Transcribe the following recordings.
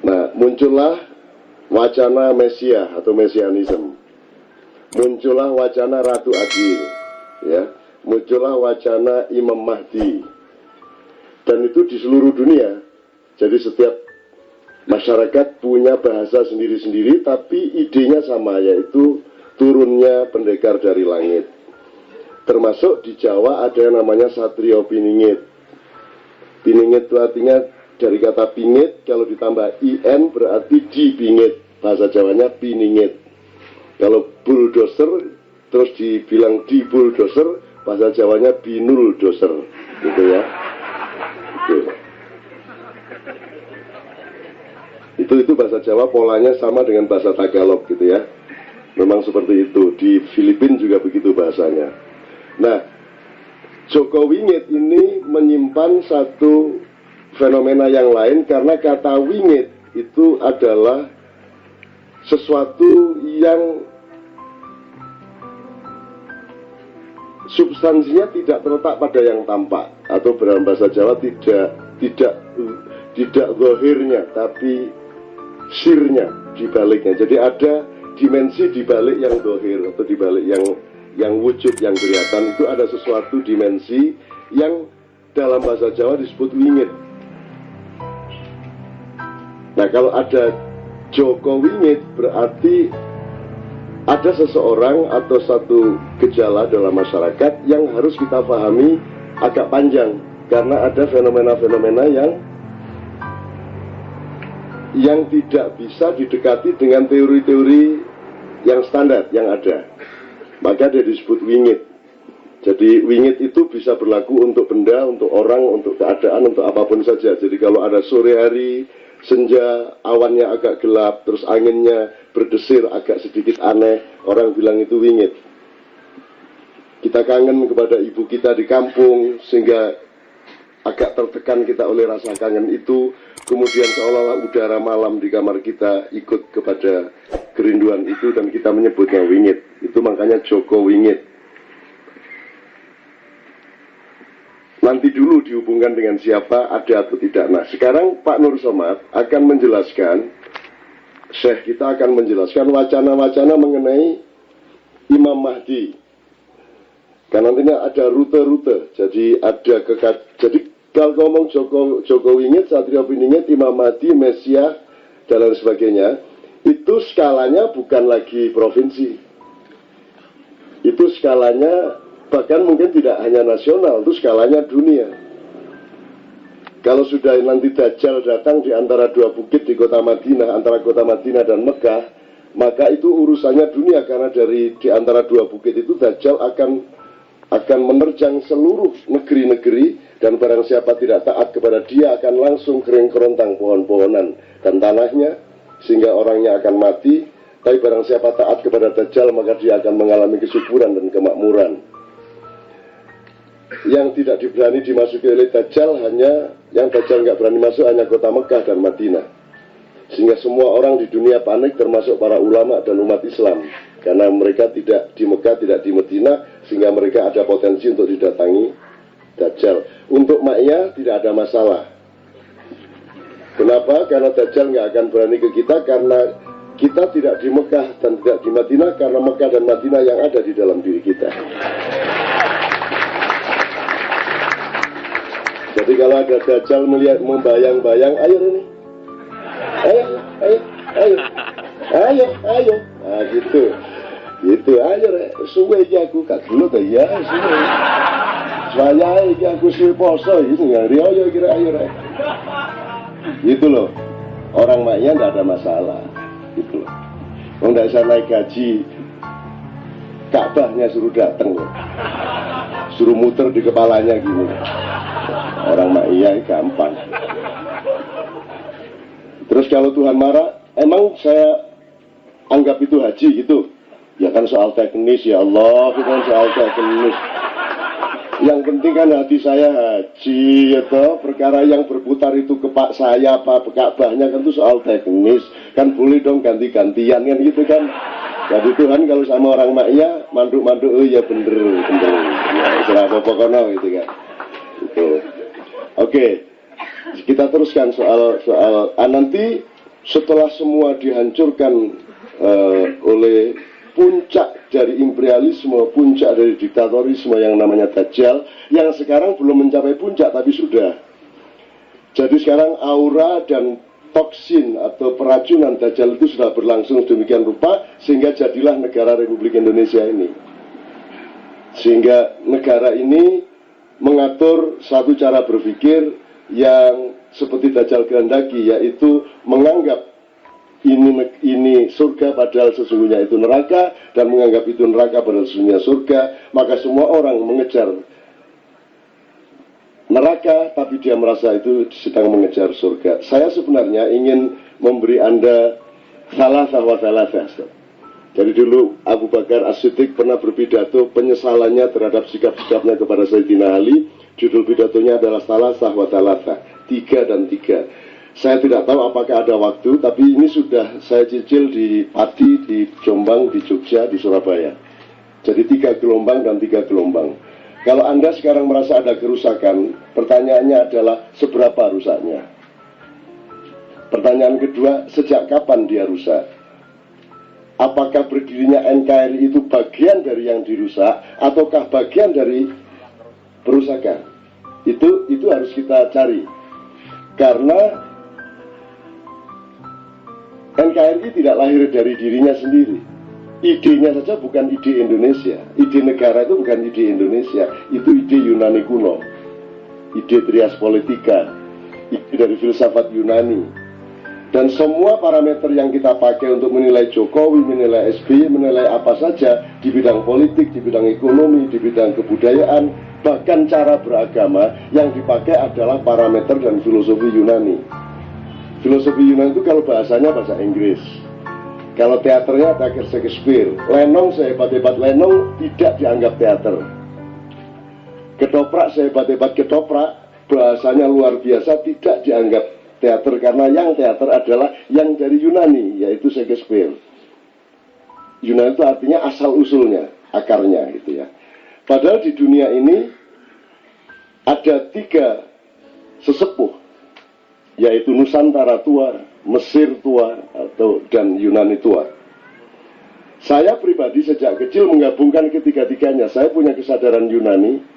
Nah, muncullah wacana Mesia atau Mesianisme. Muncullah wacana Ratu Adil, ya. Muncullah wacana Imam Mahdi. Dan itu di seluruh dunia. Jadi setiap masyarakat punya bahasa sendiri-sendiri, tapi idenya sama, yaitu turunnya pendekar dari langit. Termasuk di Jawa ada yang namanya Satrio Piningit. Piningit itu artinya dari kata pingit, kalau ditambah in berarti dipingit. Bahasa Jawanya piningit. Kalau bulldozer terus dibilang di bulldozer, bahasa Jawanya binul doser, gitu ya. Itu bahasa Jawa, polanya sama dengan bahasa Tagalog, gitu ya. Memang seperti itu. Di Filipina juga begitu bahasanya. Nah, Joko Wingit ini menyimpan satu fenomena yang lain, karena kata wingit itu adalah sesuatu yang substansinya tidak terletak pada yang tampak, atau dalam bahasa Jawa tidak zahirnya, tapi sirnya di baliknya. Jadi ada dimensi di balik yang zahir, atau di balik yang wujud, yang kelihatan. Itu ada sesuatu dimensi yang dalam bahasa Jawa disebut wingit. Nah, kalau ada Joko Wingit berarti ada seseorang atau satu gejala dalam masyarakat yang harus kita pahami agak panjang, karena ada fenomena-fenomena yang tidak bisa didekati dengan teori-teori yang standar yang ada. Maka dia disebut wingit. Jadi wingit itu bisa berlaku untuk benda, untuk orang, untuk keadaan, untuk apapun saja. Jadi kalau ada sore hari, senja, awannya agak gelap, terus anginnya berdesir agak sedikit aneh, orang bilang itu wingit. Kita kangen kepada ibu kita di kampung, sehingga agak tertekan kita oleh rasa kangen itu. Kemudian seolah-olah udara malam di kamar kita ikut kepada kerinduan itu, dan kita menyebutnya wingit. Itu makanya Joko Wingit. Nanti dulu dihubungkan dengan siapa, ada atau tidak. Nah, sekarang Pak Nur Somad akan menjelaskan, Syekh kita akan menjelaskan wacana-wacana mengenai Imam Mahdi. Karena nantinya ada rute-rute. Jadi kalau ngomong Joko Wingit, Satrio Piningit, Imam Mahdi, Mesia, dan lain sebagainya, itu skalanya bukan lagi provinsi. Itu skalanya bahkan mungkin tidak hanya nasional, itu skalanya dunia. Kalau sudah nanti Dajjal datang di antara dua bukit di kota Madinah, antara kota Madinah dan Mekah, maka itu urusannya dunia, karena di antara dua bukit itu Dajjal akan menerjang seluruh negeri-negeri, dan barang siapa tidak taat kepada dia akan langsung kering kerontang pohon-pohonan dan tanahnya, sehingga orangnya akan mati. Tapi barang siapa taat kepada Dajjal, maka dia akan mengalami kesuburan dan kemakmuran. Yang tidak diberani dimasuki oleh Dajjal, yang Dajjal nggak berani masuk hanya kota Mekah dan Madinah. Sehingga semua orang di dunia panik, termasuk para ulama dan umat Islam, karena mereka tidak di Mekah, tidak di Madinah, sehingga mereka ada potensi untuk didatangi Dajjal. Untuk Ma'iyah tidak ada masalah. Kenapa? Karena Dajjal nggak akan berani ke kita, karena kita tidak di Mekah dan tidak di Madinah, karena Mekah dan Madinah yang ada di dalam diri kita. Jadi kalau ada Dajjal melihat membayang-bayang, ayo ini, ayo, nah gitu, ayo suwe aja aku kak dulu tuh ya, suwe, saya aja aku suwe poso, ini ngari ayo kira ayo gitu loh. Orang maknya nggak ada masalah, gitu loh. Nggak bisa naik gaji, Ka'bahnya suruh datang loh, suruh muter di kepalanya gini. Orang ma'iyah gampang. Terus kalau Tuhan marah, emang saya anggap itu haji gitu? Ya kan soal teknis, ya Allah, itu kan soal teknis. Yang penting kan hati saya haji, ya toh. Perkara yang berputar itu ke Pak saya, apa Ka'bahnya, kan itu soal teknis. Kan boleh dong ganti-gantian kan gitu kan. Jadi Tuhan kalau sama orang ma'iyah, manduk-manduk, oh ya bener. Ya, serah apa-apa gitu kan. Itu. Oke, kita teruskan soal nanti setelah semua dihancurkan oleh puncak dari imperialisme, puncak dari diktatorisme yang namanya Dajjal, yang sekarang belum mencapai puncak tapi sudah. Jadi sekarang aura dan toksin atau peracunan Dajjal itu sudah berlangsung demikian rupa sehingga jadilah negara Republik Indonesia ini. Sehingga negara ini mengatur satu cara berpikir yang seperti Dajjal kehendaki, yaitu menganggap ini surga padahal sesungguhnya itu neraka, dan menganggap itu neraka padahal sesungguhnya surga. Maka semua orang mengejar neraka tapi dia merasa itu sedang mengejar surga. Saya sebenarnya ingin memberi Anda salasah wa salasah. Jadi dulu Abu Bakar As-Siddiq pernah berpidato penyesalannya terhadap sikap-sikapnya kepada Sayyidina Ali. Judul pidatonya adalah salasah wa salasah, 3 dan 3. Saya tidak tahu apakah ada waktu, tapi ini sudah saya cicil di Pati, di Jombang, di Jogja, di Surabaya. Jadi 3 gelombang dan 3 gelombang. Kalau Anda sekarang merasa ada kerusakan, pertanyaannya adalah seberapa rusaknya? Pertanyaan kedua, sejak kapan dia rusak? Apakah berdirinya NKRI itu bagian dari yang dirusak, ataukah bagian dari perusakan? Itu harus kita cari. Karena NKRI tidak lahir dari dirinya sendiri. Idenya saja bukan ide Indonesia. Ide negara itu bukan ide Indonesia. Itu ide Yunani kuno. Ide Trias Politika. Ide dari filsafat Yunani. Dan semua parameter yang kita pakai untuk menilai Jokowi, menilai SBY, menilai apa saja di bidang politik, di bidang ekonomi, di bidang kebudayaan, bahkan cara beragama, yang dipakai adalah parameter dan filosofi Yunani. Filosofi Yunani itu kalau bahasanya bahasa Inggris. Kalau teaternya teater Shakespeare. Lenong sehebat-hebat Lenong tidak dianggap teater. Ketoprak sehebat-hebat ketoprak, bahasanya luar biasa, tidak dianggap teater, karena yang teater adalah yang dari Yunani, yaitu Shakespeare. Yunani itu artinya asal-usulnya, akarnya gitu ya. Padahal di dunia ini ada 3 sesepuh, yaitu Nusantara tua, Mesir tua, dan Yunani tua. Saya pribadi sejak kecil menggabungkan ketiga-tiganya. Saya punya kesadaran Yunani.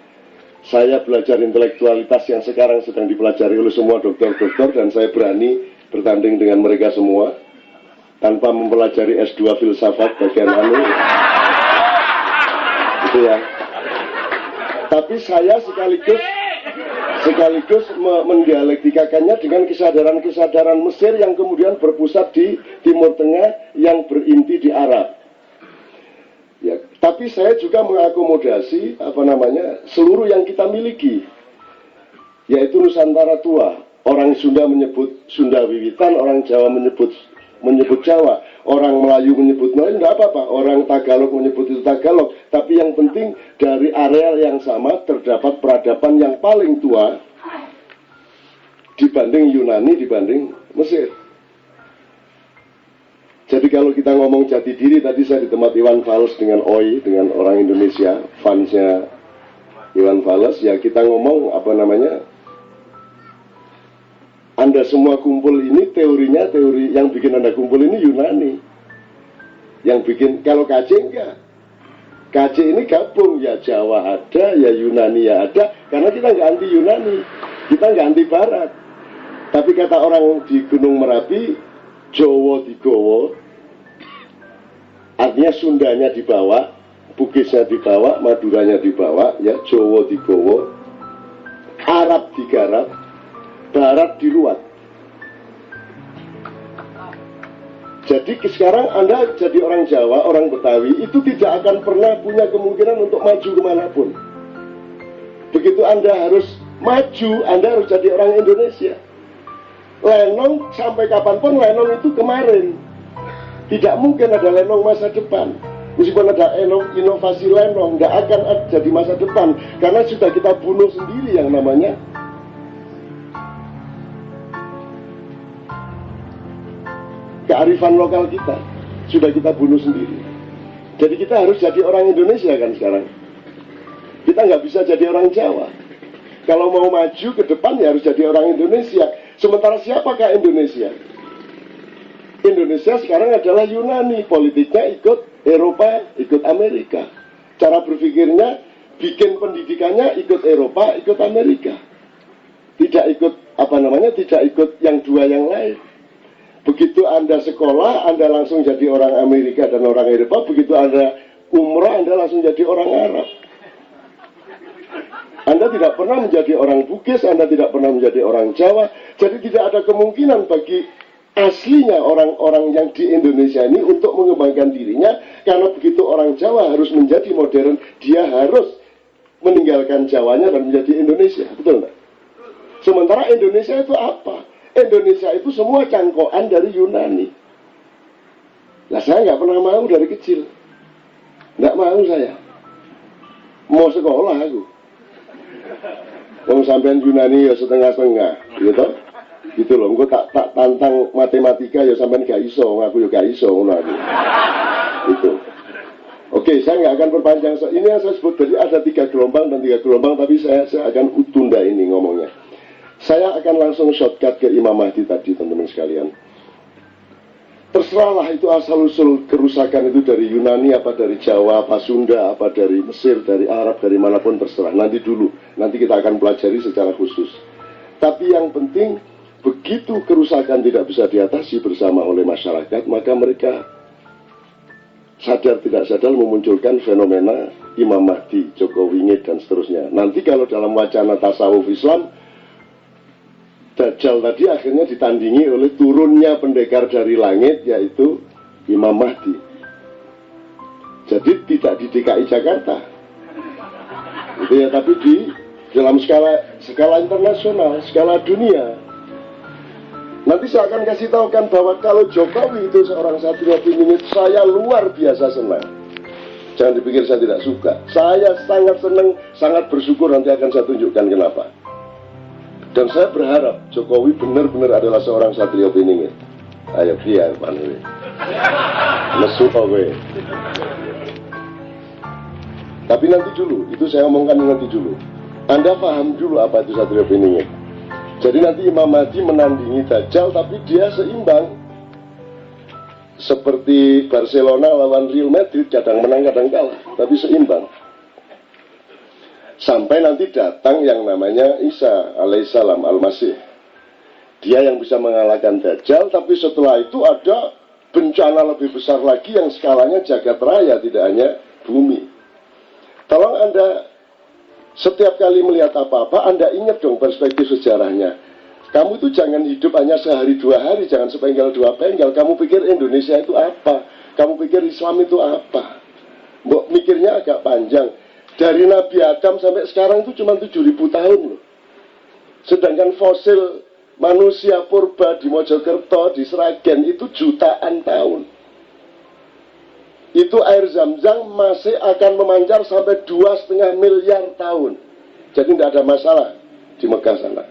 Saya belajar intelektualitas yang sekarang sedang dipelajari oleh semua dokter-dokter, dan saya berani bertanding dengan mereka semua tanpa mempelajari S2 filsafat bagian itu ya. Tapi saya sekaligus mendialektikakannya dengan kesadaran-kesadaran Mesir yang kemudian berpusat di Timur Tengah yang berinti di Arab. Ya, tapi saya juga mengakomodasi seluruh yang kita miliki, yaitu Nusantara tua. Orang Sunda menyebut Sunda Wiwitan, orang Jawa menyebut Jawa, orang Melayu menyebut Melayu, tidak apa-apa. Orang Tagalog menyebut itu Tagalog. Tapi yang penting dari areal yang sama terdapat peradaban yang paling tua dibanding Yunani, dibanding Mesir. Jadi kalau kita ngomong jati diri, tadi saya di tempat Iwan Fals dengan OI, dengan orang Indonesia, fansnya Iwan Fals, ya kita ngomong Anda semua kumpul ini teori yang bikin Anda kumpul ini Yunani. Yang bikin, kalau KC enggak. KC ini gabung, ya Jawa ada, ya Yunani ya ada, karena kita nggak anti Yunani, kita nggak anti Barat. Tapi kata orang di Gunung Merapi, Jowo digowo, artinya Sundanya dibawa, Bugisnya dibawa, Maduranya dibawa, ya Jowo digowo, Arab digarap, Barat diruat. Jadi sekarang Anda jadi orang Jawa, orang Betawi, itu tidak akan pernah punya kemungkinan untuk maju kemanapun. Begitu Anda harus maju, Anda harus jadi orang Indonesia. Lenong sampai kapanpun Lenong itu kemarin. Tidak mungkin ada Lenong masa depan. Meskipun ada inovasi Lenong, nggak akan jadi masa depan. Karena sudah kita bunuh sendiri yang namanya kearifan lokal kita. Sudah kita bunuh sendiri. Jadi kita harus jadi orang Indonesia kan sekarang. Kita nggak bisa jadi orang Jawa. Kalau mau maju ke depan ya harus jadi orang Indonesia. Sementara siapakah Indonesia? Indonesia sekarang adalah Yunani, politiknya ikut Eropa, ikut Amerika. Cara berpikirnya, bikin pendidikannya ikut Eropa, ikut Amerika. Tidak ikut, tidak ikut yang dua yang lain. Begitu Anda sekolah, Anda langsung jadi orang Amerika dan orang Eropa. Begitu Anda umrah, Anda langsung jadi orang Arab. Anda tidak pernah menjadi orang Bugis, Anda tidak pernah menjadi orang Jawa. Jadi tidak ada kemungkinan bagi aslinya orang-orang yang di Indonesia ini untuk mengembangkan dirinya. Karena begitu orang Jawa harus menjadi modern, dia harus meninggalkan Jawanya dan menjadi Indonesia. Betul nggak? Sementara Indonesia itu apa? Indonesia itu semua cangkokan dari Yunani. Nah, saya nggak pernah mau dari kecil. Nggak mau saya. Mau sekolah aku. Mau sampean Yunani ya setengah-setengah, gitu. Gitu loh. Engko tak tantang matematika ya sampean gak iso, aku ya gak iso ngono aku. Gitu. Oke, saya nggak akan perpanjang. Ini yang saya sebut tadi ada 3 gelombang dan 3 gelombang, tapi saya akan tunda ini ngomongnya. Saya akan langsung shortcut ke Imam Mahdi tadi, teman-teman sekalian. Terserahlah itu asal-usul kerusakan itu dari Yunani, apa dari Jawa, apa Sunda, apa dari Mesir, dari Arab, dari manapun terserah. Nanti dulu, nanti kita akan pelajari secara khusus. Tapi yang penting, begitu kerusakan tidak bisa diatasi bersama oleh masyarakat, maka mereka sadar tidak sadar memunculkan fenomena Imam Mahdi, Joko Wingit, dan seterusnya. Nanti kalau dalam wacana tasawuf Islam, Dajjal tadi akhirnya ditandingi oleh turunnya pendekar dari langit, yaitu Imam Mahdi. Jadi tidak di DKI Jakarta, gitu ya, tapi di dalam skala internasional, skala dunia. Nanti saya akan kasih tahu kan bahwa kalau Jokowi itu seorang satria piningit, saya luar biasa senang. Jangan dipikir saya tidak suka. Saya sangat senang, sangat bersyukur, nanti akan saya tunjukkan kenapa. Dan saya berharap Jokowi benar-benar adalah seorang satria piningit. Ayo dia panwe. Lesu kowe. Tapi nanti dulu, itu saya omongkan nanti dulu. Anda paham dulu apa itu satria piningit. Jadi nanti Imam Mahdi menandingi Dajjal, tapi dia seimbang. Seperti Barcelona lawan Real Madrid, kadang menang kadang kalah, tapi seimbang. Sampai nanti datang yang namanya Isa alaihissalam al-Masih. Dia yang bisa mengalahkan Dajjal, tapi setelah itu ada bencana lebih besar lagi yang skalanya jagat raya, tidak hanya bumi. Tolong Anda setiap kali melihat apa-apa, Anda ingat dong perspektif sejarahnya. Kamu itu jangan hidup hanya sehari 2 hari, jangan sepenggal 2 penggal. Kamu pikir Indonesia itu apa? Kamu pikir Islam itu apa? Mbok mikirnya agak panjang. Dari Nabi Adam sampai sekarang itu cuma 7.000 tahun loh. Sedangkan fosil manusia purba di Mojokerto, di Sragen itu jutaan tahun. Itu air Zam-Zam masih akan memancar sampai 2,5 miliar tahun. Jadi tidak ada masalah di Mekah sana.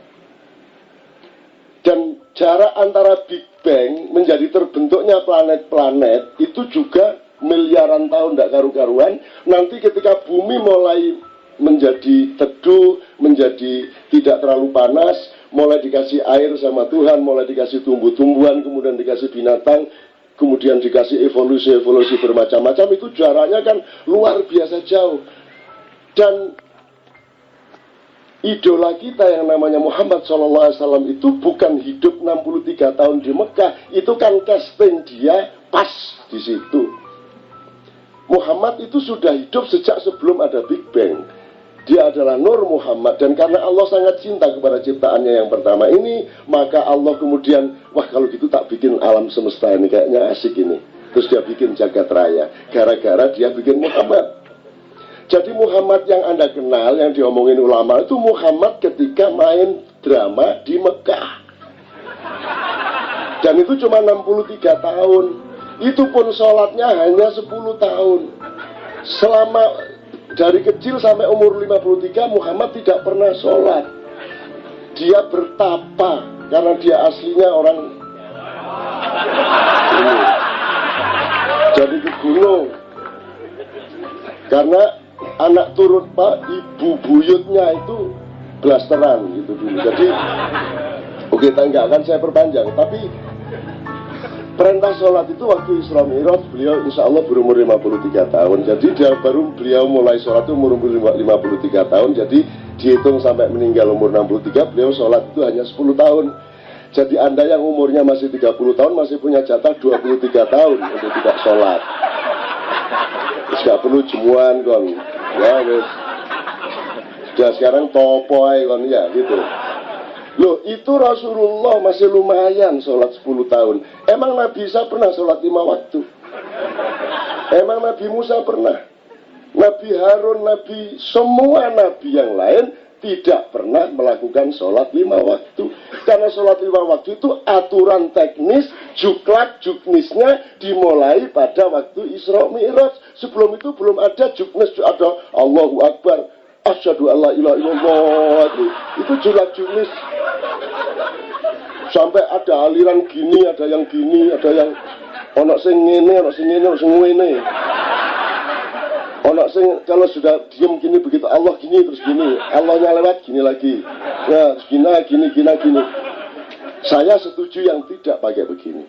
Dan jarak antara Big Bang menjadi terbentuknya planet-planet itu juga miliaran tahun, tidak karu-karuan. Nanti ketika bumi mulai menjadi teduh, menjadi tidak terlalu panas, mulai dikasih air sama Tuhan, mulai dikasih tumbuh-tumbuhan, kemudian dikasih binatang, kemudian dikasih evolusi bermacam-macam, itu jaraknya kan luar biasa jauh. Dan idola kita yang namanya Muhammad SAW itu bukan hidup 63 tahun di Mekah, itu kan casting dia pas di situ. Muhammad itu sudah hidup sejak sebelum ada Big Bang. Dia adalah Nur Muhammad, dan karena Allah sangat cinta kepada ciptaannya yang pertama ini, maka Allah kemudian, wah kalau gitu tak bikin alam semesta ini, kayaknya asik ini. Terus dia bikin jagat raya, gara-gara dia bikin Muhammad. Jadi Muhammad yang Anda kenal, yang diomongin ulama, itu Muhammad ketika main drama di Mekah. Dan itu cuma 63 tahun. Itu pun sholatnya hanya 10 tahun. Selama dari kecil sampai umur 53, Muhammad tidak pernah sholat. Dia bertapa, karena dia aslinya orang ini. Jadi ke gunung. Karena anak turun Pak, ibu buyutnya itu blasteran gitu dulu. Jadi, oke, enggak akan saya perpanjang. Tapi Perintah sholat itu waktu Isra Mi'raj beliau insya Allah berumur 53 tahun. Jadi beliau mulai sholat itu umur 53 tahun. Jadi dihitung sampai meninggal umur 63, beliau sholat itu hanya 10 tahun. Jadi Anda yang umurnya masih 30 tahun masih punya jatah 23 tahun untuk tidak sholat. Terus gak perlu jemuan kon. Ya wes. Sudah sekarang topo aja kon ya gitu. Loh, itu Rasulullah masih lumayan sholat 10 tahun. Emang Nabi Isa pernah sholat 5 waktu? Emang Nabi Musa pernah? Nabi Harun, semua Nabi yang lain tidak pernah melakukan sholat 5 waktu. Karena sholat 5 waktu itu aturan teknis, juknisnya dimulai pada waktu Isra Mi'raj. Sebelum itu belum ada juknis, ada Allahu Akbar, asyhadu alla ilaha illallah. Itu juknis. Sampai ada aliran gini, ada yang gini, ada yang ono sing ngene, ono sing ngene, ono sing ngene. Ono sing kalau sudah diem gini begitu Allah gini terus gini, Allahnya lewat gini lagi. Ya, terus gini. Saya setuju yang tidak pakai begini.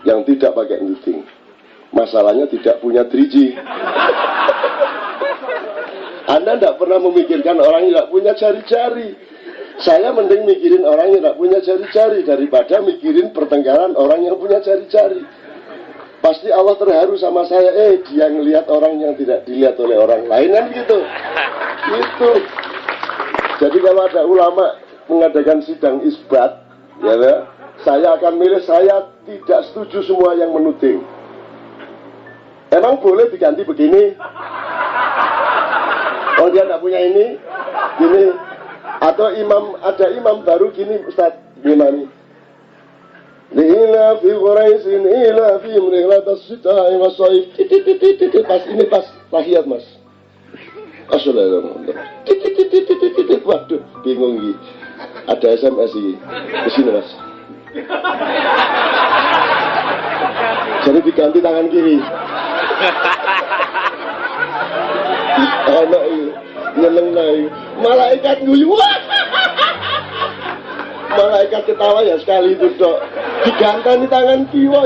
Yang tidak pakai ngiting. Masalahnya tidak punya 3G. Anda tidak pernah memikirkan orang yang tidak punya jari-jari. Saya mending mikirin orang yang tidak punya jari-jari daripada mikirin pertengkaran orang yang punya jari-jari. Pasti Allah terharu sama saya. Dia ngelihat orang yang tidak dilihat oleh orang lain kan gitu. Gitu. Jadi kalau ada ulama mengadakan sidang isbat, ya, saya akan milih, saya tidak setuju semua yang menuding. Emang boleh diganti begini? Oh dia tidak punya ini, gini. Atau ada imam baru gini, Ustaz, gimana? Lila fi Quraisyin ila fi mrihlatas sita'i wassaif. Pas tahiyat Mas. Assalamualaikum. Waduh, bingung gitu. Ada SMS ini. Ke sini Mas. Jadi diganti tangan kiri. Anak ini nyeneng naik. Malaikat guyu. Malaikat ketawa ya sekali itu dok. Digantani tangan kiwa.